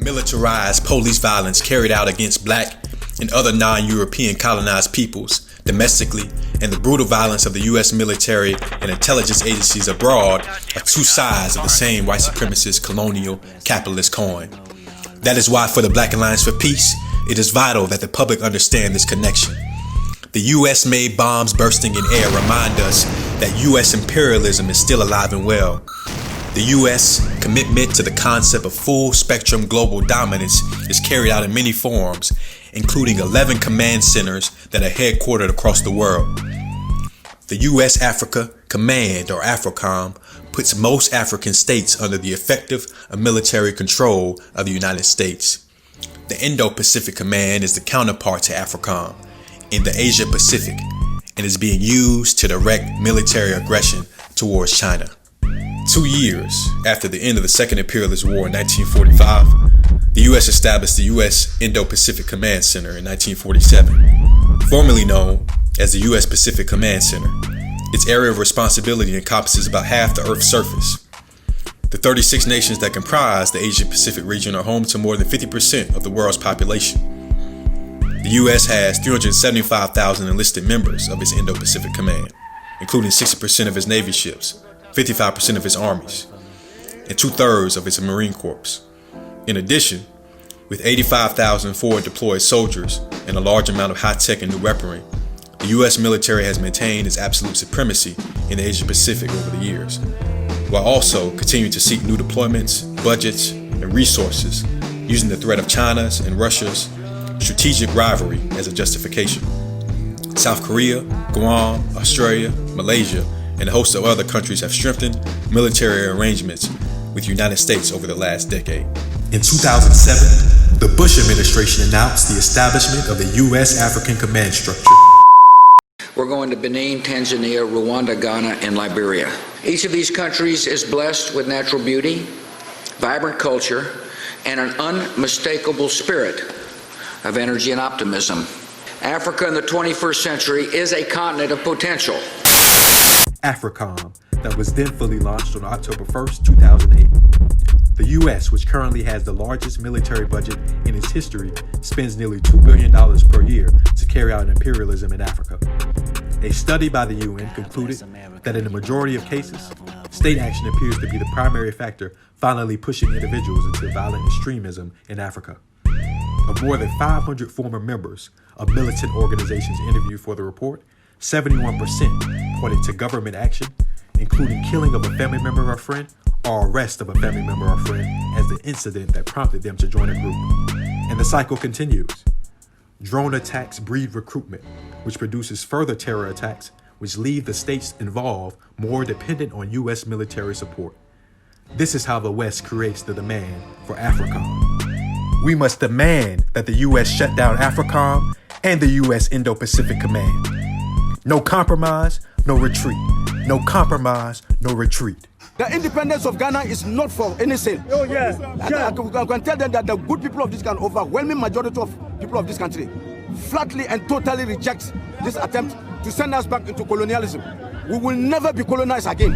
militarized police violence carried out against black and other non-European colonized peoples domestically, and the brutal violence of the U.S. military and intelligence agencies abroad are two sides of the same white supremacist colonial capitalist coin. That is why for the Black Alliance for Peace, it is vital that the public understand this connection. The U.S.-made bombs bursting in air remind us that U.S. imperialism is still alive and well. The U.S. commitment to the concept of full-spectrum global dominance is carried out in many forms, including 11 command centers that are headquartered across the world. The U.S. Africa Command, or AFRICOM, puts most African states under the effective military control of the United States. The Indo-Pacific Command is the counterpart to AFRICOM in the Asia Pacific and is being used to direct military aggression towards China. 2 years after the end of the Second Imperialist War in 1945, the U.S. established the U.S. Indo-Pacific Command Center in 1947, formerly known as the U.S. Pacific Command Center. Its area of responsibility encompasses about half the Earth's surface. The 36 nations that comprise the Asia-Pacific region are home to more than 50% of the world's population. The U.S. has 375,000 enlisted members of its Indo-Pacific Command, including 60% of its Navy ships, 55% of its armies, and 2/3 of its Marine Corps. In addition, with 85,000 forward deployed soldiers and a large amount of high-tech and new weaponry, the U.S. military has maintained its absolute supremacy in the Asia-Pacific over the years, while also continuing to seek new deployments, budgets, and resources, using the threat of China's and Russia's strategic rivalry as a justification. South Korea, Guam, Australia, Malaysia, and a host of other countries have strengthened military arrangements with the United States over the last decade. In 2007, the Bush administration announced the establishment of the U.S. African Command Structure. We're going to Benin, Tanzania, Rwanda, Ghana, and Liberia. Each of these countries is blessed with natural beauty, vibrant culture, and an unmistakable spirit of energy and optimism. Africa in the 21st century is a continent of potential. AFRICOM, that was then fully launched on October 1st, 2008. The U.S., which currently has the largest military budget in its history, spends nearly $2 billion per year to carry out imperialism in Africa. A study by the UN concluded that in the majority of cases, state action appears to be the primary factor finally pushing individuals into violent extremism in Africa. Of more than 500 former members of militant organizations interviewed for the report, 71% pointed to government action, including killing of a family member or friend, or arrest of a family member or friend as the incident that prompted them to join a group. And the cycle continues. Drone attacks breed recruitment, which produces further terror attacks, which leave the states involved more dependent on U.S. military support. This is how the West creates the demand for AFRICOM. We must demand that the U.S. shut down AFRICOM and the U.S. Indo-Pacific Command. No compromise, no retreat. No compromise, no retreat. The independence of Ghana is not for innocent. Oh, yes. I can tell them that the good people of this country, overwhelming majority of people of this country, flatly and totally reject this attempt to send us back into colonialism. We will never be colonized again.